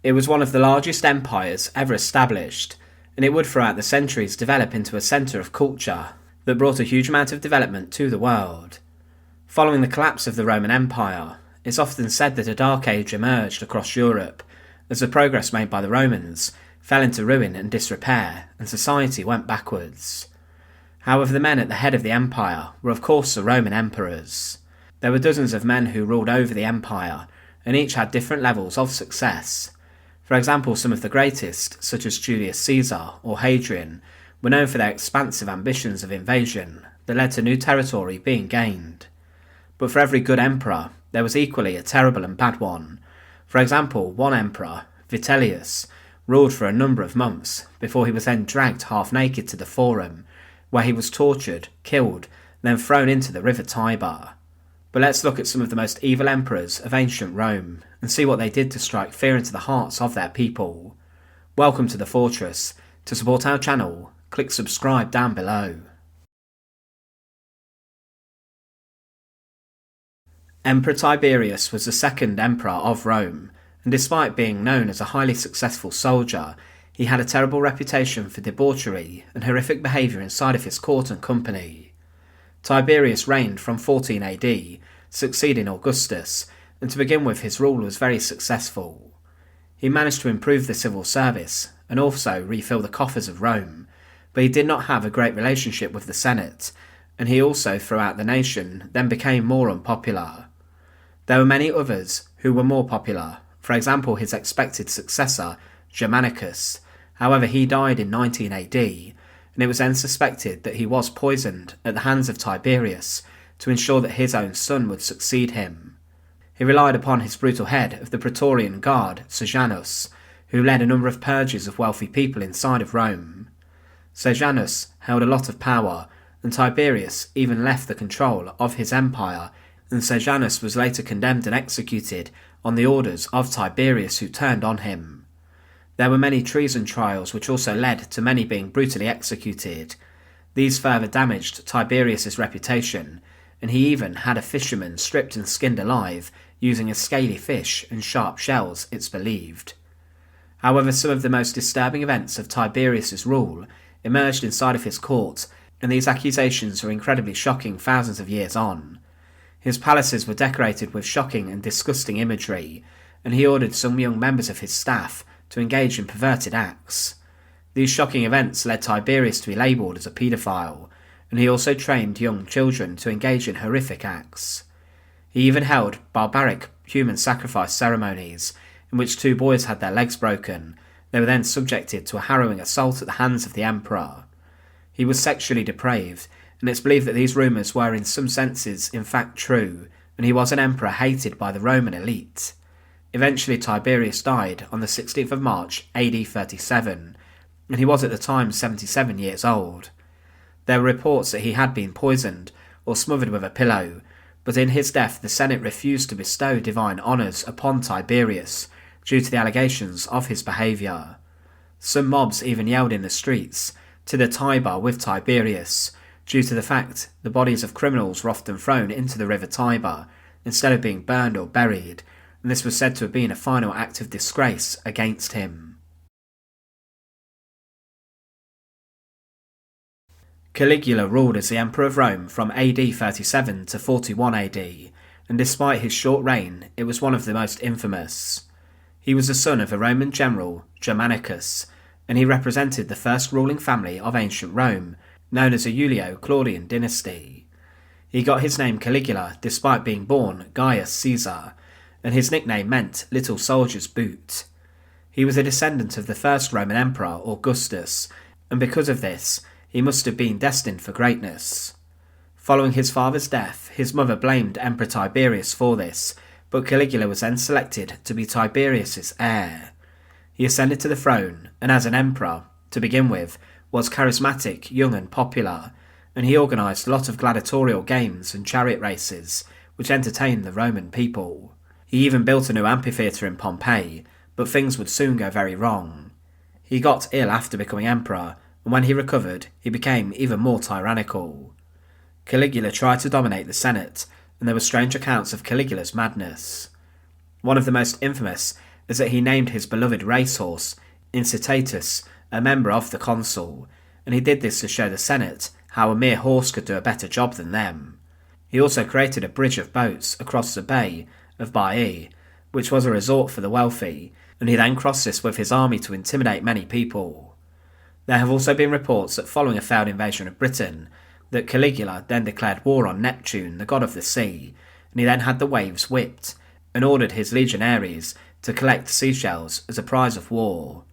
It was one of the largest empires ever established, and it would throughout the centuries develop into a centre of culture that brought a huge amount of development to the world. Following the collapse of the Roman Empire, it's often said that a dark age emerged across Europe as the progress made by the Romans fell into ruin and disrepair, and society went backwards. However, the men at the head of the empire were of course the Roman emperors. There were dozens of men who ruled over the empire, and each had different levels of success. For example, some of the greatest, such as Julius Caesar or Hadrian, were known for their expansive ambitions of invasion that led to new territory being gained. But for every good emperor, there was equally a terrible and bad one. For example, one emperor, Vitellius, ruled for a number of months before he was then dragged half naked to the Forum, where he was tortured, killed, then thrown into the river Tiber. But let's look at some of the most evil emperors of ancient Rome and see what they did to strike fear into the hearts of their people. Welcome to the Fortress. To support our channel, click subscribe down below. Emperor Tiberius was the second emperor of Rome, and despite being known as a highly successful soldier, he had a terrible reputation for debauchery and horrific behaviour inside of his court and company. Tiberius reigned from 14 AD, succeeding Augustus, and to begin with his rule was very successful. He managed to improve the civil service and also refill the coffers of Rome, but he did not have a great relationship with the Senate, and he also throughout the nation then became more unpopular. There were many others who were more popular, for example his expected successor, Germanicus. However, he died in 19 AD, and it was then suspected that he was poisoned at the hands of Tiberius to ensure that his own son would succeed him. He relied upon his brutal head of the Praetorian Guard, Sejanus, who led a number of purges of wealthy people inside of Rome. Sejanus held a lot of power, and Tiberius even left the control of his empire, and Sejanus was later condemned and executed on the orders of Tiberius, who turned on him. There were many treason trials which also led to many being brutally executed. These further damaged Tiberius's reputation, and he even had a fisherman stripped and skinned alive using a scaly fish and sharp shells, it's believed. However, some of the most disturbing events of Tiberius's rule emerged inside of his court, and these accusations were incredibly shocking thousands of years on. His palaces were decorated with shocking and disgusting imagery, and he ordered some young members of his staff to engage in perverted acts. These shocking events led Tiberius to be labelled as a paedophile, and he also trained young children to engage in horrific acts. He even held barbaric human sacrifice ceremonies, in which 2 boys had their legs broken. They were then subjected to a harrowing assault at the hands of the emperor. He was sexually depraved, and it's believed that these rumours were in some senses in fact true, and he was an emperor hated by the Roman elite. Eventually Tiberius died on the 16th of March AD 37, and he was at the time 77 years old. There were reports that he had been poisoned or smothered with a pillow, but in his death the Senate refused to bestow divine honours upon Tiberius due to the allegations of his behaviour. Some mobs even yelled in the streets, "To the Tiber with Tiberius," due to the fact the bodies of criminals were often thrown into the river Tiber instead of being burned or buried, and this was said to have been a final act of disgrace against him. Caligula ruled as the Emperor of Rome from AD 37 to 41 AD, and despite his short reign, it was one of the most infamous. He was the son of a Roman general, Germanicus, and he represented the first ruling family of ancient Rome, known as the Julio-Claudian dynasty. He got his name Caligula despite being born Gaius Caesar, and his nickname meant Little Soldier's Boot. He was a descendant of the first Roman Emperor, Augustus, and because of this, he must have been destined for greatness. Following his father's death, his mother blamed Emperor Tiberius for this, but Caligula was then selected to be Tiberius's heir. He ascended to the throne, and as an emperor, to begin with, was charismatic, young and popular, and he organised a lot of gladiatorial games and chariot races, which entertained the Roman people. He even built a new amphitheatre in Pompeii, but things would soon go very wrong. He got ill after becoming emperor, and when he recovered, he became even more tyrannical. Caligula tried to dominate the Senate, and there were strange accounts of Caligula's madness. One of the most infamous is that he named his beloved racehorse Incitatus a member of the consul, and he did this to show the Senate how a mere horse could do a better job than them. He also created a bridge of boats across the bay of Baiae, which was a resort for the wealthy, and he then crossed this with his army to intimidate many people. There have also been reports that following a failed invasion of Britain, that Caligula then declared war on Neptune, the god of the sea, and he then had the waves whipped, and ordered his legionaries to collect seashells as a prize of war.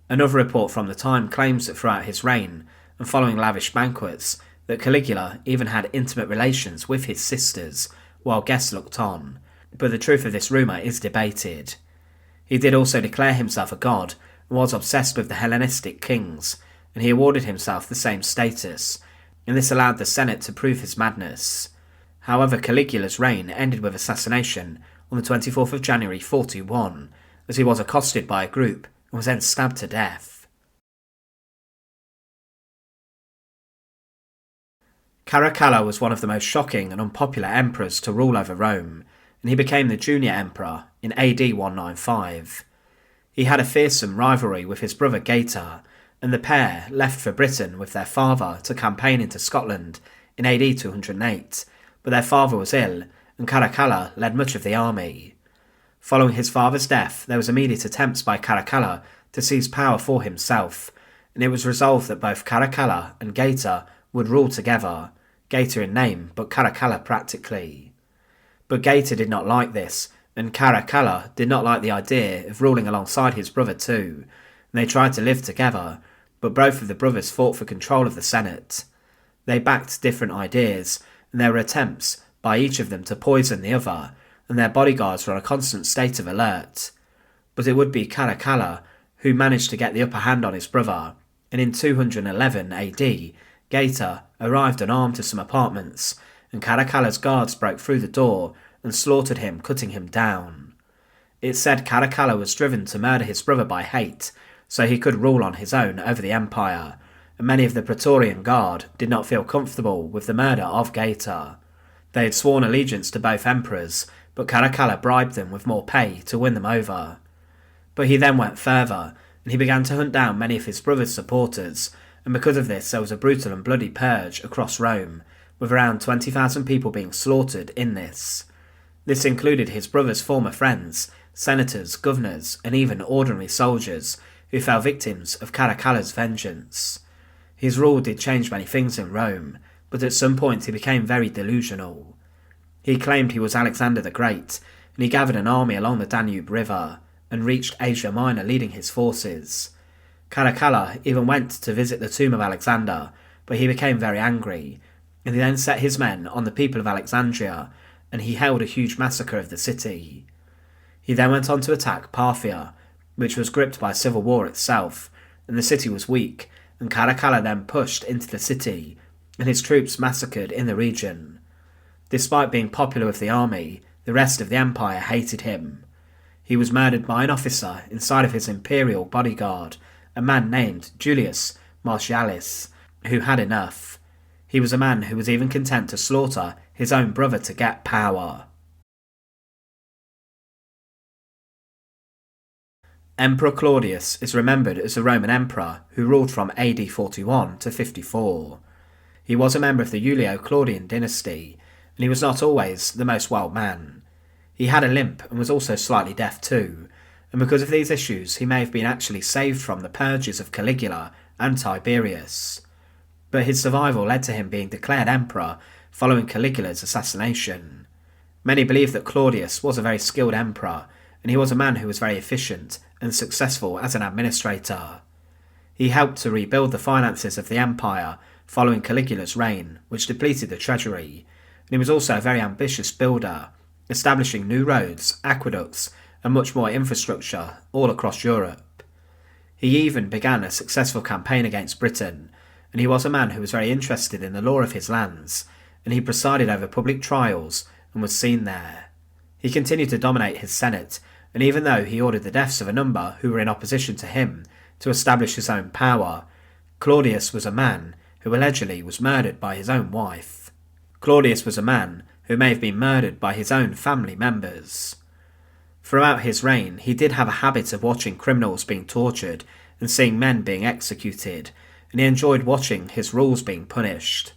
Another report from the time claims that throughout his reign, and following lavish banquets, that Caligula even had intimate relations with his sisters, while guests looked on, but the truth of this rumour is debated. He did also declare himself a god, and was obsessed with the Hellenistic kings, and he awarded himself the same status, and this allowed the Senate to prove his madness. However, Caligula's reign ended with assassination on the 24th of January 41, as he was accosted by a group and was then stabbed to death. Caracalla was one of the most shocking and unpopular emperors to rule over Rome, and he became the junior emperor in AD 195. He had a fearsome rivalry with his brother Gaeta, and the pair left for Britain with their father to campaign into Scotland in AD 208, but their father was ill, and Caracalla led much of the army. Following his father's death, there was immediate attempts by Caracalla to seize power for himself, and it was resolved that both Caracalla and Gaeta would rule together, Gaeta in name, but Caracalla practically. But Gaeta did not like this, and Caracalla did not like the idea of ruling alongside his brother too, and they tried to live together, but both of the brothers fought for control of the Senate. They backed different ideas, and there were attempts by each of them to poison the other, and their bodyguards were in a constant state of alert. But it would be Caracalla who managed to get the upper hand on his brother, and in 211 AD, Gaeta arrived unarmed to some apartments, and Caracalla's guards broke through the door and slaughtered him, cutting him down. It's said Caracalla was driven to murder his brother by hate, so he could rule on his own over the empire, and many of the Praetorian Guard did not feel comfortable with the murder of Gaeta. They had sworn allegiance to both emperors, but Caracalla bribed them with more pay to win them over. But he then went further, and he began to hunt down many of his brother's supporters, and because of this there was a brutal and bloody purge across Rome, with around 20,000 people being slaughtered in this. This included his brother's former friends, senators, governors, and even ordinary soldiers, who fell victims of Caracalla's vengeance. His rule did change many things in Rome, but at some point he became very delusional. He claimed he was Alexander the Great, and he gathered an army along the Danube River, and reached Asia Minor leading his forces. Caracalla even went to visit the tomb of Alexander, but he became very angry, and he then set his men on the people of Alexandria, and he held a huge massacre of the city. He then went on to attack Parthia, which was gripped by civil war itself, and the city was weak, and Caracalla then pushed into the city, and his troops massacred in the region. Despite being popular with the army, the rest of the empire hated him. He was murdered by an officer inside of his imperial bodyguard, a man named Julius Martialis, who had enough. He was a man who was even content to slaughter his own brother to get power. Emperor Claudius is remembered as a Roman emperor who ruled from AD 41 to 54. He was a member of the Julio-Claudian dynasty, and he was not always the most well man. He had a limp and was also slightly deaf too, and because of these issues he may have been actually saved from the purges of Caligula and Tiberius. But his survival led to him being declared emperor following Caligula's assassination. Many believe that Claudius was a very skilled emperor, and he was a man who was very efficient and successful as an administrator. He helped to rebuild the finances of the empire following Caligula's reign, which depleted the treasury, and he was also a very ambitious builder, establishing new roads, aqueducts, and much more infrastructure all across Europe. He even began a successful campaign against Britain, and he was a man who was very interested in the law of his lands, and he presided over public trials and was seen there. He continued to dominate his Senate, and even though he ordered the deaths of a number who were in opposition to him to establish his own power, Claudius was a man who allegedly was murdered by his own wife. Claudius was a man who may have been murdered by his own family members. Throughout his reign, he did have a habit of watching criminals being tortured and seeing men being executed, and he enjoyed watching his rules being punished.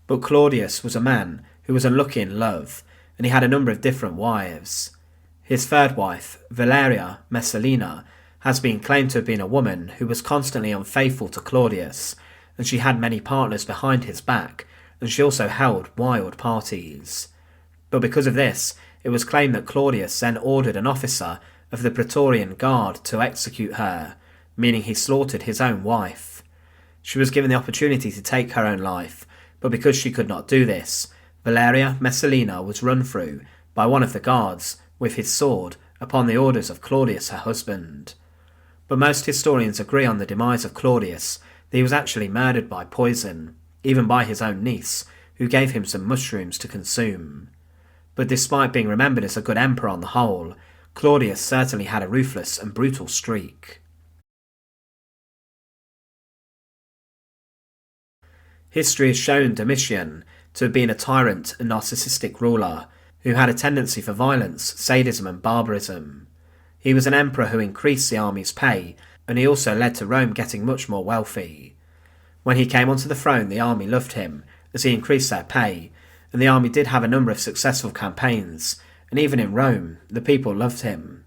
But Claudius was a man who was unlucky in love, and he had a number of different wives. His third wife, Valeria Messalina, has been claimed to have been a woman who was constantly unfaithful to Claudius, and she had many partners behind his back, and she also held wild parties. But because of this, it was claimed that Claudius then ordered an officer of the Praetorian Guard to execute her, meaning he slaughtered his own wife. She was given the opportunity to take her own life, but because she could not do this, Valeria Messalina was run through by one of the guards with his sword upon the orders of Claudius, her husband. But most historians agree on the demise of Claudius that he was actually murdered by poison, even by his own niece, who gave him some mushrooms to consume. But despite being remembered as a good emperor on the whole, Claudius certainly had a ruthless and brutal streak. History has shown Domitian to have been a tyrant and narcissistic ruler who had a tendency for violence, sadism and barbarism. He was an emperor who increased the army's pay, and he also led to Rome getting much more wealthy. When he came onto the throne, the army loved him, as he increased their pay, and the army did have a number of successful campaigns, and even in Rome, the people loved him.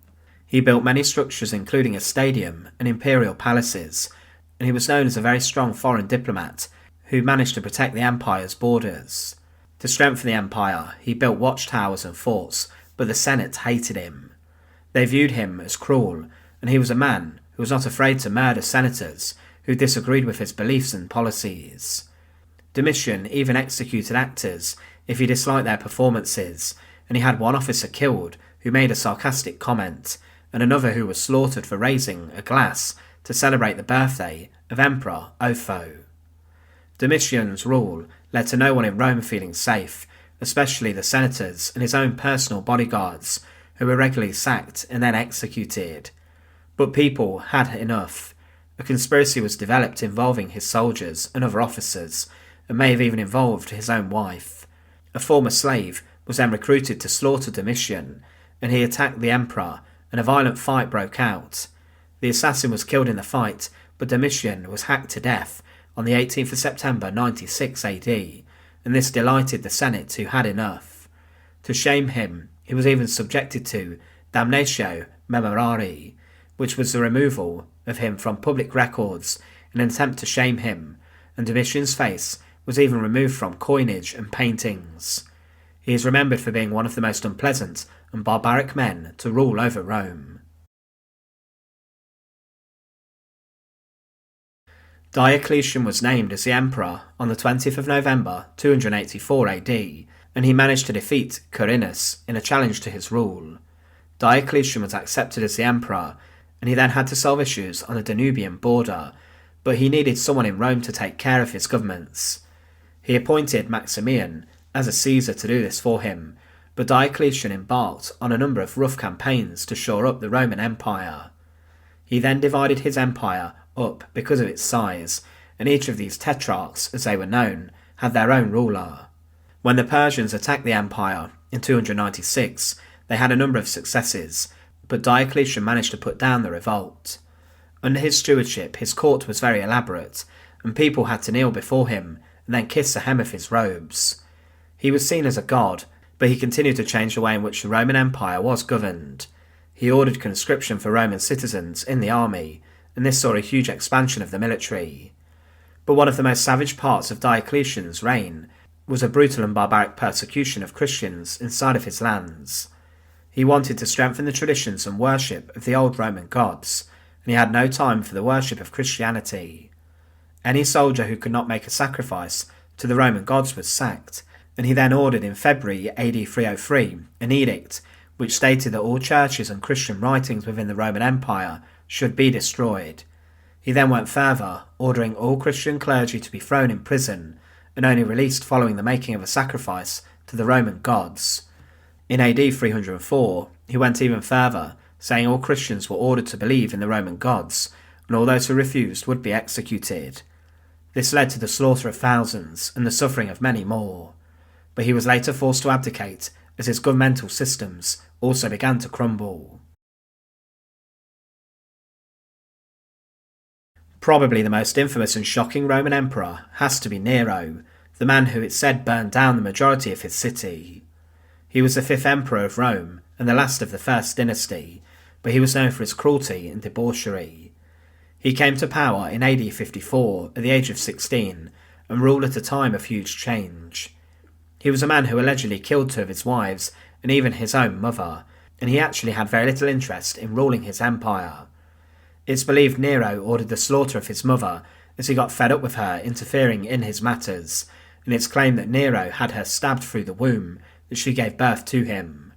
He built many structures including a stadium and imperial palaces, and he was known as a very strong foreign diplomat who managed to protect the empire's borders. To strengthen the empire, he built watchtowers and forts, but the Senate hated him. They viewed him as cruel, and he was a man who was not afraid to murder senators who disagreed with his beliefs and policies. Domitian even executed actors if he disliked their performances, and he had one officer killed who made a sarcastic comment, and another who was slaughtered for raising a glass to celebrate the birthday of Emperor Otho. Domitian's rule led to no one in Rome feeling safe, especially the senators and his own personal bodyguards, who were regularly sacked and then executed. But people had enough. A conspiracy was developed involving his soldiers and other officers, and may have even involved his own wife. A former slave was then recruited to slaughter Domitian, and he attacked the emperor, and a violent fight broke out. The assassin was killed in the fight, but Domitian was hacked to death on the 18th of September 96 AD, and this delighted the Senate, who had enough. To shame him, he was even subjected to damnatio memorari, which was the removal of him from public records in an attempt to shame him, and Domitian's face was even removed from coinage and paintings. He is remembered for being one of the most unpleasant and barbaric men to rule over Rome. Diocletian was named as the emperor on the 20th of November 284 AD, and he managed to defeat Carinus in a challenge to his rule. Diocletian was accepted as the emperor, and he then had to solve issues on the Danubian border, but he needed someone in Rome to take care of his governments. He appointed Maximian as a Caesar to do this for him, but Diocletian embarked on a number of rough campaigns to shore up the Roman Empire. He then divided his empire up because of its size, and each of these tetrarchs, as they were known, had their own ruler. When the Persians attacked the empire in 296, they had a number of successes, but Diocletian managed to put down the revolt. Under his stewardship, his court was very elaborate, and people had to kneel before him and then kiss the hem of his robes. He was seen as a god, but he continued to change the way in which the Roman Empire was governed. He ordered conscription for Roman citizens in the army, and this saw a huge expansion of the military. But one of the most savage parts of Diocletian's reign was a brutal and barbaric persecution of Christians inside of his lands. He wanted to strengthen the traditions and worship of the old Roman gods, and he had no time for the worship of Christianity. Any soldier who could not make a sacrifice to the Roman gods was sacked, and he then ordered in February AD 303 an edict which stated that all churches and Christian writings within the Roman Empire should be destroyed. He then went further, ordering all Christian clergy to be thrown in prison and only released following the making of a sacrifice to the Roman gods. In AD 304, he went even further, saying all Christians were ordered to believe in the Roman gods, and all those who refused would be executed. This led to the slaughter of thousands and the suffering of many more. But he was later forced to abdicate as his governmental systems also began to crumble. Probably the most infamous and shocking Roman emperor has to be Nero, the man who it's said burned down the majority of his city. He was the 5th emperor of Rome and the last of the First Dynasty, but he was known for his cruelty and debauchery. He came to power in AD 54 at the age of 16 and ruled at a time of huge change. He was a man who allegedly killed 2 of his wives and even his own mother, and he actually had very little interest in ruling his empire. It's believed Nero ordered the slaughter of his mother as he got fed up with her interfering in his matters, and it's claimed that Nero had her stabbed through the womb that she gave birth to him.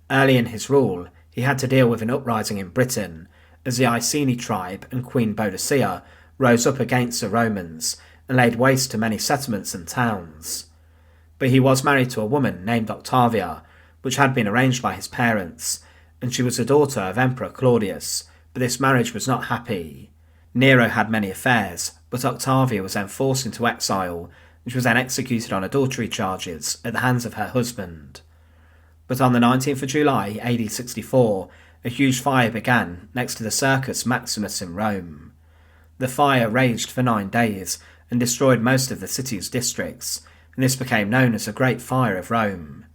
Early in his rule, he had to deal with an uprising in Britain, as the Iceni tribe and Queen Boadicea rose up against the Romans and laid waste to many settlements and towns. But he was married to a woman named Octavia, which had been arranged by his parents, and she was the daughter of Emperor Claudius, but this marriage was not happy. Nero had many affairs, but Octavia was then forced into exile, and she was then executed on adultery charges at the hands of her husband. But on the 19th of July, AD 64, a huge fire began next to the Circus Maximus in Rome. The fire raged for 9 days and destroyed most of the city's districts, and this became known as the Great Fire of Rome.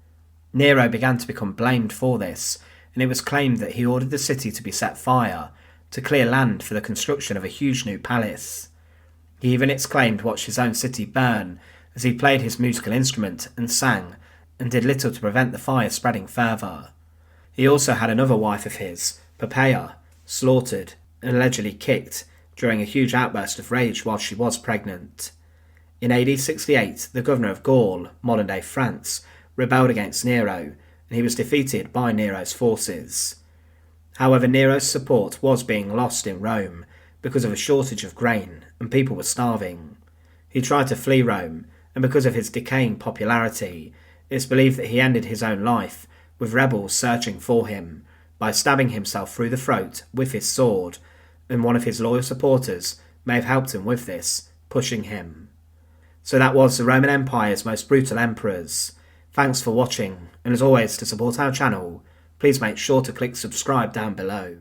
Nero began to become blamed for this, and it was claimed that he ordered the city to be set fire to clear land for the construction of a huge new palace. He even, it's claimed, watched his own city burn as he played his musical instrument and sang, and did little to prevent the fire spreading further. He also had another wife of his, Poppaea, slaughtered and allegedly kicked during a huge outburst of rage while she was pregnant. In AD 68, the governor of Gaul, modern-day France, rebelled against Nero, and he was defeated by Nero's forces. However, Nero's support was being lost in Rome because of a shortage of grain, and people were starving. He tried to flee Rome, and because of his decaying popularity, it's believed that he ended his own life, with rebels searching for him, by stabbing himself through the throat with his sword, and one of his loyal supporters may have helped him with this, pushing him. So that was the Roman Empire's most brutal emperors. Thanks for watching, and as always, to support our channel, please make sure to click subscribe down below.